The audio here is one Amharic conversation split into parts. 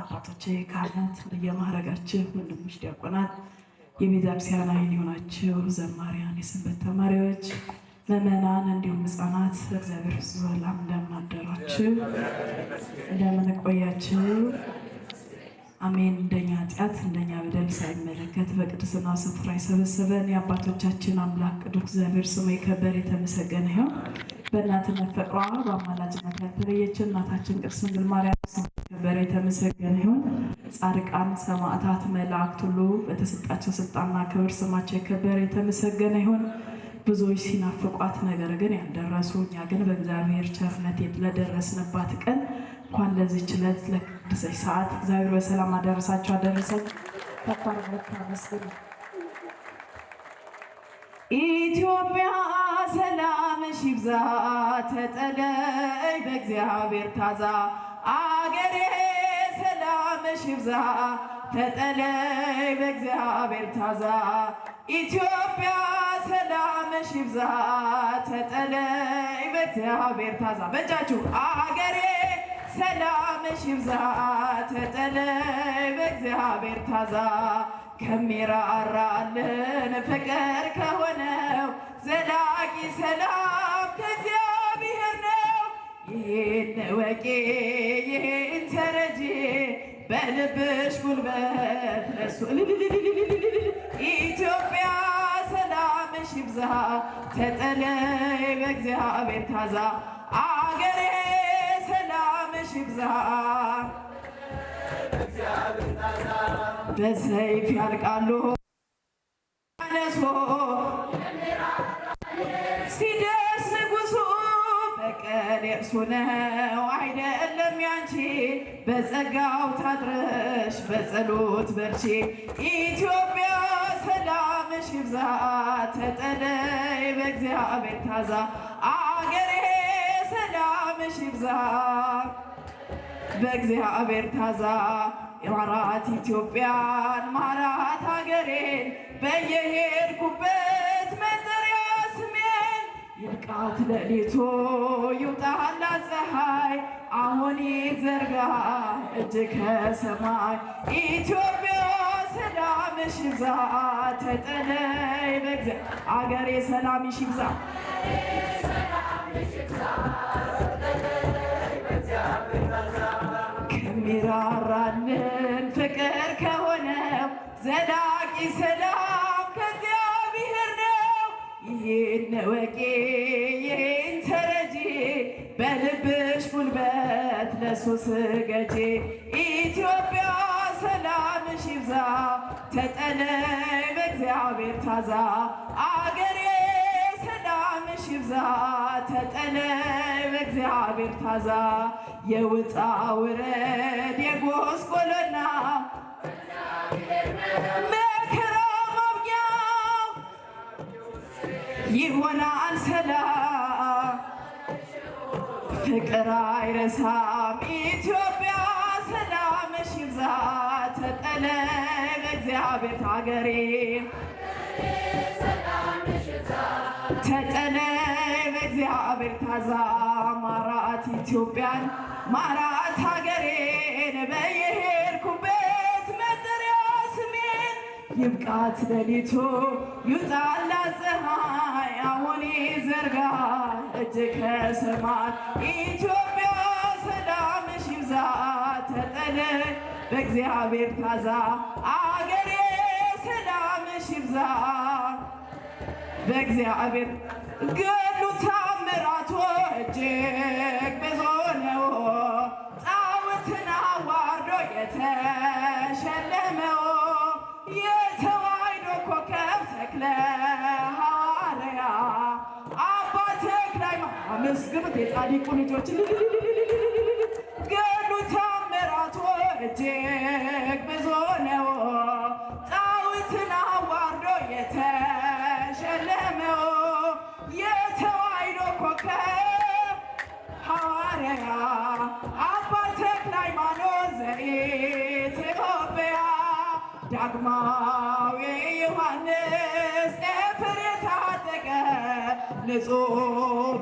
አባቶቼ ካህናት፣ የማዕረጋችሁ ወንድሞች ዲያቆናት፣ የቤተክርስቲያን ዓይን የሆናችሁ ዘማሪያን፣ የሰንበት ተማሪዎች፣ ምዕመናን እንዲሁም ሕፃናት እግዚአብሔር ሰላም እንደምን አደራችሁ? እንደምን ቆያችሁ? አሜን። እንደኛ ኃጢአት እንደኛ በደል ሳይመለከት በቅድስናው ስፍራ የሰበሰበን የአባቶቻችን አምላክ ቅዱስ እግዚአብሔር ስሙ የከበረ የተመሰገነ ይሁን። በእናትነት ፍቅሯ በአማላጅነት ያልተለየችን እናታችን ቅድስት ድንግል ማርያም ስሙ የከበረ የተመሰገነ ይሁን። ጻድቃን፣ ሰማዕታት፣ መላእክት ሁሉ በተሰጣቸው ስልጣንና ክብር ስማቸው የከበረ የተመሰገነ ይሁን። ብዙዎች ሲናፍቋት ነገር ግን ያልደረሱ፣ እኛ ግን በእግዚአብሔር ቸርነት ለደረስንባት ቀን እንኳን ለዚህች ዕለት ለቅድስት ሰዓት እግዚአብሔር በሰላም አደረሳችሁ አደረሰን። ኢትዮጵያ ሰላምሽ ይብዛ፣ ተጠለይ በእግዚአብሔር ታዛ። አገሬ ሰላምሽ ይብዛ፣ ተጠለይ በእግዚአብሔር ታዛ። ኢትዮጵያ ሰላምሽ ይብዛ፣ ተጠለይ በእግዚአብሔር ታዛ። በእጃችሁ አገሬ ሰላምሽ ይብዛ፣ ተጠለይ በእግዚአብሔር ታዛ። ከሚራራልን ፍቅር ከሆነው ዘላቂ ሰላም ከእግዚአብሔር ነው። ይህን ወቂ ይህን ተረጂ በልብሽ ጉልበት ለሱ። ኢትዮጵያ ሰላምሽ ይብዛ፣ ተጠለይ በእግዚአብሔር ታዛ። አገሬ ሰላምሽ ይብዛ፣ በሰይፍ ያልቃሉ አነሶ ሲደርስ ንጉሱ በቀል የእርሱ ነው አይደለም ያንቺ። በጸጋው ታድረሽ በጸሎት በርቺ። ኢትዮጵያ ሰላምሽ ይብዛ፣ ተጠለይ በእግዚአብሔር ታዛ። አገሬ ሰላምሽ ይብዛ በእግዚአብሔር ታዛ። ማራት ኢትዮጵያን ማራት ሀገሬን በየሄድኩበት መጠሪያ ስሜን። ይብቃት ሌሊቱ ይውጣላት ፀሐይ፣ አሁን ይዘርጋ እጅ ከሰማይ። ኢትዮጵያ ሰላምሽ ይብዛ፣ ተጠለይ በእግዚአብሔር። አገሬ ሰላምሽ ይብዛ፣ ከሚራራልን ፍቅር ከሆነው ዘላቂ ሰላም ከእግዚአብሔር ነው። ይህን ወቂ ይህን ተረጂ በልብሽ ጉልበት ለሱ ስገጂ። ኢትዮጵያ ሰላምሽ ይብዛ፣ ተጠለይ በእግዚአብሔር ታዛ። አገሬ ሰላምሽ ይብዛ፣ ተጠለይ በእግዚአብሔር ታዛ። የውጣ ውረድ የጎስቆሎና መከራ ማብቂያው ይሆናል ሰላም፣ ፍቅር አይረሳም። ኢትዮጵያ ሰላምሽ ይብዛ፣ ተጠለይ በእግዚአብሔር ሀገሬ ተጠለይ በእግዚአብሔር ታዛ። ማራት ኢትዮጵያን ማራት ሀገሬን በየሄድኩበት መጠሪያ ስሜን። ይብቃት ሌሊቱ ይውጣላት ፀሐይ፣ አሁን ይዘርጋ እጅ ከሰማይ። ኢትዮጵያ ሰላምሽ ይብዛ፣ ተጠለይ በእግዚአብሔር ታዛ። አገሬ ሰላምሽ ይብዛ በእግዚአብሔር። ገድሉ ታምራቱ እጅግ ብዙ ነው፣ ጣዖትን አዋርዶ የተሸለመው የተዋሕዶ ኮከብ ተክለ ሐዋርያ አባ ተክለ ሃይማኖት። አመስግኑት የጻድቁ ልጆች። ገድሉ ታምራቱ እጅግ ብዙ ነው፣ ጣዖትን አዋርዶ የተሸለመው የተዋሕዶ ኮከብ ሐዋርያ አባ ተክለ ሃይማኖት ዘኢትዮጵያ። ዳግማዊ ዮሐንስ ኤፍሬም የታጠቀ ንጹሕ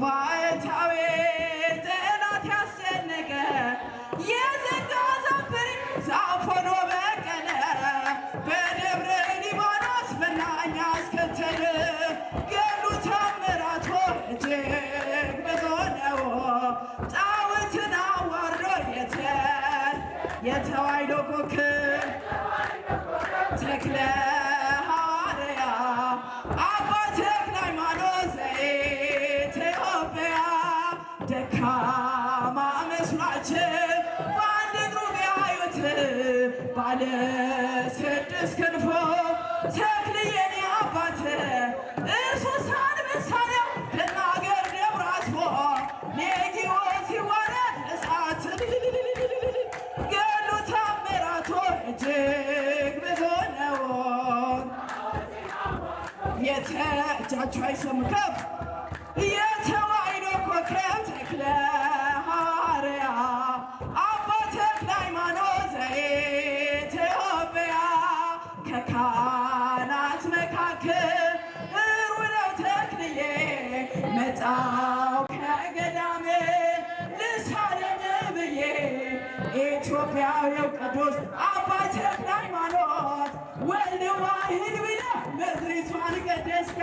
ባሕታዊ ጠላት ያስጨነቀ የዘጋ ዘንበሪ ሃይማኖት ዘኢትዮጵያ ደካማ መስሏቸው በአንድ እግሩ ቢያዩት ባለ ስድስት ክንፎ ተክልዬን አባት እርሱ ሳንበሳነው ከናገር ደብረ አስቦ ሌጊዮን ሲወረድ እሳት ገሉ ታምራቶ እጅግ ብዙ ነው። እጃችሁ አይሰሙ ከፍ የተዋሕዶ ኮከብ ተክለ ሐዋርያ አባ ተክለ ሃይማኖት ዘኢትዮጵያ ከካህናት መካከል ሩነው ተክልዬ መጣው ከገዳሜ ልሳነኝ ብዬ ኢትዮጵያዊው ቅዱስ አባ ተክለ ሃይማኖት ወልድ ዋሕድ ብለህ ምድሪቷን ቀደስካ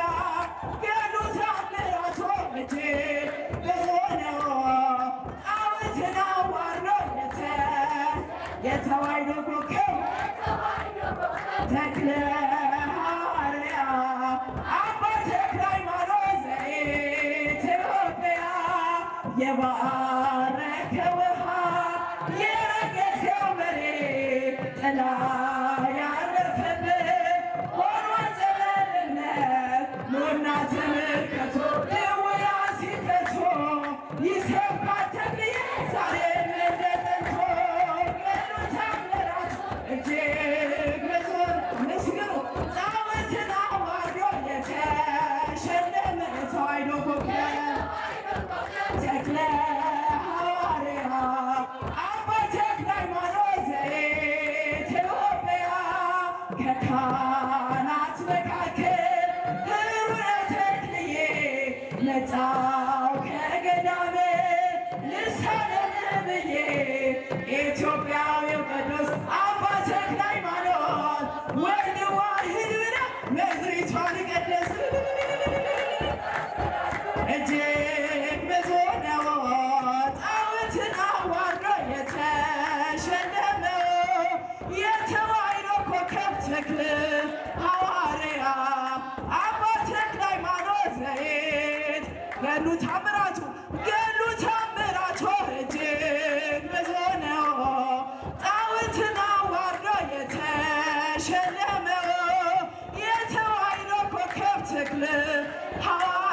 ገድሉ ተአምራቱ እጅግ ብዙ ነው። ጣዖትን አዋርዶ የተዋሕዶ ኮከብ ተክለ ሐዋርያ አባ ተክለ ሃይማኖት ዘኢትዮጵያ የባረከ ውሃ የረገሰው መሬት ጥላ ያረፈበት ሆኗል ዘመንነት ኑና ተመልከቱ ድውያን ሲፈቱ ይሰብካል ተክልዬ ዛሬም እንደ ጥንቱ ገድሉ ተአምራቱ እጅግ ብዙ ምስግኑ ጣዖትን አዋርዶ የተሸለመ ተዋሕዶ ኮከብ ተክለ ሐዋርያ አባ ተክለ ሃይማኖት ዘኢትዮጵያ ከካህናት መካከል ሩነው ተክልዬ መጣው ከገዳሜ ልሳነኝ ብዬ ኢትዮጵያዊው ቅዱስ አባ ተክለ ሃይማኖት ወልድ ዋሕድ ብለህ ምድሪቷን ቀደስ እጅግ ብዙ ነው። ጣዖትን አዋርዶ የተሸለመው የተዋሕዶ ኮከብ ተክለ ሐዋርያ አባ ተክለ ሃይማኖት ዘኢት ገድሉ ተአምራቱ እጅግ ብዙ ነው። ጣዖትን አዋርዶ የተሸለመው የተዋሕዶ ኮከብ ተክለ ሐዋርያ